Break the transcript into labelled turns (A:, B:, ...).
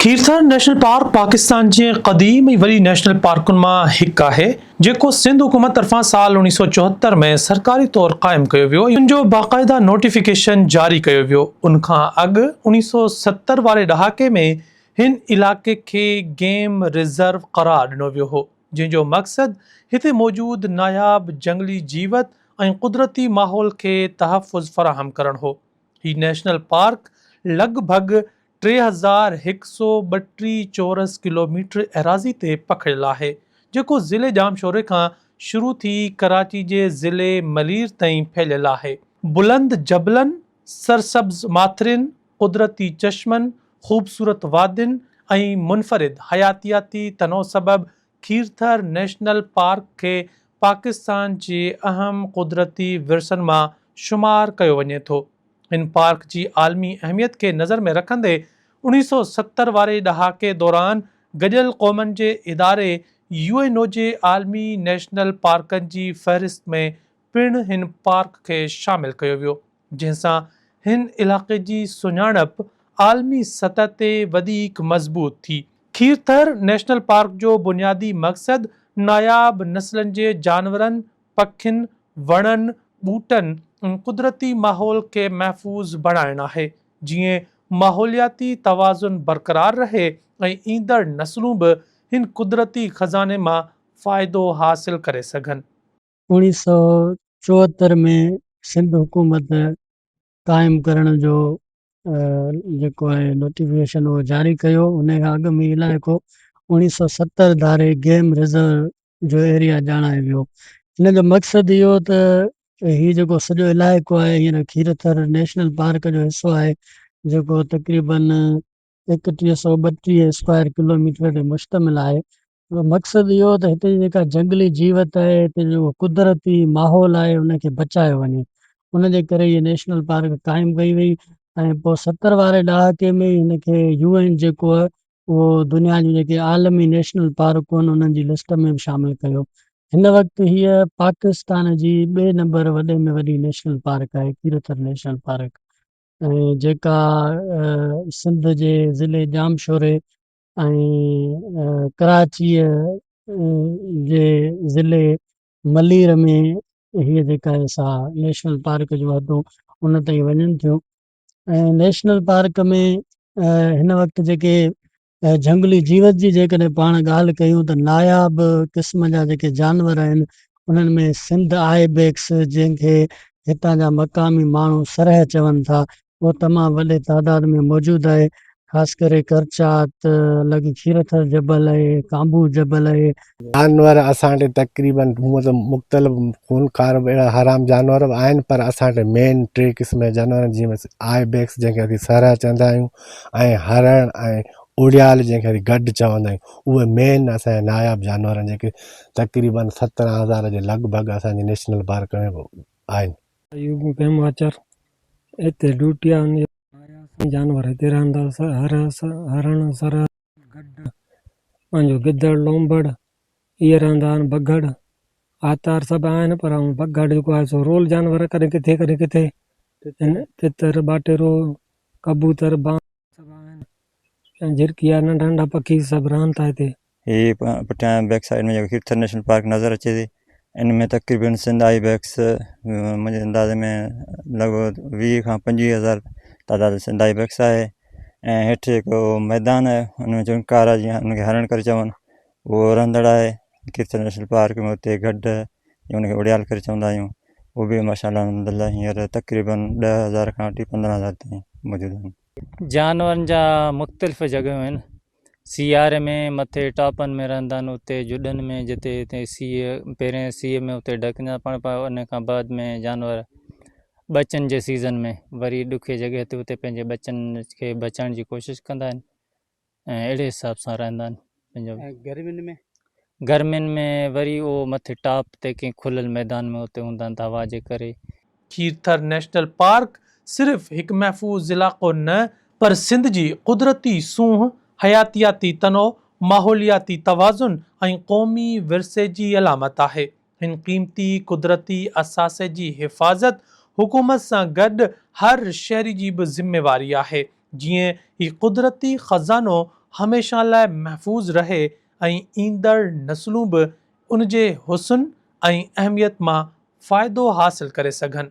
A: Kirthar national park Pakistan जे क़दीम ऐं वरी नेशनल पार्कुनि मां हिकु आहे जेको सिंध हुकूमत तरफ़ां साल 1974 में सरकारी तौरु क़ाइमु कयो वियो। इन जो बाक़ाइदा नोटिफिकेशन जारी कयो वियो। उन खां अॻु 1970 वारे ॾहाके में हिन इलाइक़े खे गेम रिज़र्व क़रार ॾिनो वियो हो, जंहिंजो मक़सदु हिते मौजूदु नायाब जंगली जीवत ऐं क़ुदरती माहौल खे तहफ़ुज़ फ़राहम करणु हो। ही नेशनल पार्क लॻभॻि 3132 चौरस किलोमीटर एराज़ी ते पखिड़ियल आहे, जेको ज़िले जामशोरे खां शुरू थी कराची जे ज़िले मलीर ताईं फैलियल आहे। बुलंद जबलनि, सरसब्ज़ माथिरियुनि, क़ुदरती चश्मनि, ख़ूबसूरत वादियुनि ऐं मुनफ़रिद हयातियाती तनोउ सबबि खीरथर नेशनल पार्क खे पाकिस्तान जे अहम क़ुदरती विरसनि मां शुमार कयो वञे थो। हिन पार्क जी आलमी अहमियत खे नज़र में रखंदे 1970 वारे ॾहाके दौरान गॾियल क़ौमनि जे इदारे UNO जे आलमी नेशनल पार्कनि जी फ़हरिस्त में पिणु हिन पार्क खे शामिल कयो वियो, जंहिंसां हिन इलाइक़े जी सुञाणप आलमी सतह ते वधीक मज़बूत थी। खीरथर नेशनल पार्क जो बुनियादी मक़सदु नायाब नस्लनि जे जानवरनि, पखियुनि, वणनि, ॿूटनि ऐं क़ुदरती माहौल खे महफ़ूज़ बणाइणु आहे, जीअं माहौलियाती तवाज़ुन बरक़रार रहे ऐं ईंदड़ नस्लूं बि हिन क़ुदरती ख़ज़ाने मां फ़ाइदो हासिल करे सघनि।
B: 1974 में सिंध हुकूमत क़ाइमु करण जो जेको आहे नोटिफिकेशन उहो जारी कयो। उन खां अॻु में इलाइक़ो 1970 धारे गेम रिज़र्व जो एरिया ॼाणायो वियो। हिन जो मक़सदु इहो त हीउ जेको सॼो इलाइक़ो आहे हींअर खीरथर नेशनल पार्क जो हिसो आहे, जेको तक़रीबन 3132 स्क्वायर किलोमीटर ते मुश्तमिल आहे। मक़सदु इहो त हिते जेका जंगली जीवत आहे, हिते जो कुदरती माहौल आहे, उनखे बचायो वञे। उनजे करे इहे नेशनल पार्क क़ाइमु कई वई ऐं पोइ 70 वारे ॾहाके में हिनखे UN जेको आहे उहो दुनिया जी जेके आलमी नेशनल पार्क आहिनि उन्हनि जी लिस्ट में बि शामिलु कयो। हिन वक़्तु हीअ पाकिस्तान जी 2 नंबर वॾे में वॾी नेशनल पार्क आहे, खीरथर नेशनल पार्क, ऐं जेका सिंध जे ज़िले जामशोरे ऐं कराचीअ जे ज़िले मलीर में हीअ जेका सा नेशनल पार्क जो हदूं उन ताईं वञनि थियूं। ऐं नेशनल पार्क में हिन वक़्तु जेके जंगली जीवत जी जेकॾहिं पाण ॻाल्हि कयूं त नायाब क़िस्म जा जेके जानवर आहिनि उन्हनि में सिंध आइबेक्स, जंहिंखे हितां जा मक़ामी माण्हू सरह चवनि था, उहो तमामु वॾे तादाद में मौजूदु आहे। ख़ासि करे करचात, लॻी खीरथर जबल आहे, कांबू जबल आहे।
C: जानवर असांजे तक़रीबन मुख़्तलिफ़ खूनखार अहिड़ा हराम जानवर बि आहिनि, पर असांजे मेन 3 क़िस्म जा जानवर जीअं आइबेक्स जंहिंखे असीं सरह चवंदा आहियूं, ऐं हरण ऐं उड़ियाल जंहिंखे असीं गॾु चवंदा आहियूं, उहे मेन असांजा नायाब जानवर आहिनि जेके तक़रीबन 17,000 जे लॻभॻि असांजे नेशनल पार्क में आहिनि।
B: हिते डूटिया जानवर हिते रहंदा, हरण, सरह, गॾु पंहिंजो गिदड़, लोंबड़ इहे रहंदा आहिनि, बघड़, आतार सभु आहिनि, पर बघड़ जेको आहे सो रोल जानवर, कॾहिं किथे तितर, बाटेरो, कबूतर, बांग सभु आहिनि, झिरकिया, नंढा नंढा पखी सभु रहनि था हिते।
D: ये पुठियां बैक साइड में जेको खीरथर नेशनल पार्क नज़र अचे थी, इन में तक़रीबन सिंध आइबेक्स मुंहिंजे अंदाज़े में लॻभॻि 20 खां 25,000 तादाद सिंध आइबेक्स आहे। ऐं हेठि जेको मैदान आहे हुनमें झुनकार आहे, जीअं हुनखे हरण करे चवनि, उहो रहंदड़ आहे खीरथर नेशनल पार्क में। हुते गॾु हुनखे उड़ियाल करे चवंदा आहियूं, उहो बि माशाअल्लाह अलहमदुलिल्लाह हींअर तक़रीबन 10,000 खां वठी 15,000 ताईं मौजूदु आहिनि।
E: जानवरनि जा मुख़्तलिफ़ जॻहियूं आहिनि। सियारे में मथे टापनि में रहंदा आहिनि, उते जुॾनि में जिते सीउ पहिरें सीउ में उते ढकिंदा पाण उन खां बाद में जानवर बचनि जे सीज़न में वरी ॾुखिये जॻह ते उते पंहिंजे बचनि खे बचाइण जी कोशिशि कंदा आहिनि ऐं अहिड़े हिसाब सां रहंदा आहिनि। पंहिंजो गर्मियुनि में वरी उहो मथे टाप ते कंहिं खुलियल मैदान में उते हूंदा आहिनि हवा जे करे।
A: खीरथर नेशनल पार्क सिर्फ़ु हिकु महफ़ूज़ इलाइक़ो न, पर सिंध जी क़ुदरती सूंह, हयातियाती तनोउ, माहौलियाती तवाज़ुन ऐं क़ौमी विरसे जी अलामत आहे। हिन क़ीमती क़ुदरती असासे जी हिफ़ाज़त हुकूमत सां गॾु हर शहरी जी बि ज़िम्मेवारी आहे, जीअं ही क़ुदरती ख़ज़ानो हमेशह लाइ महफ़ूज़ रहे ऐं ईंदड़ नस्लूं बि उन जे हुस्न ऐं अहमियत मां फ़ाइदो हासिल करे सघनि।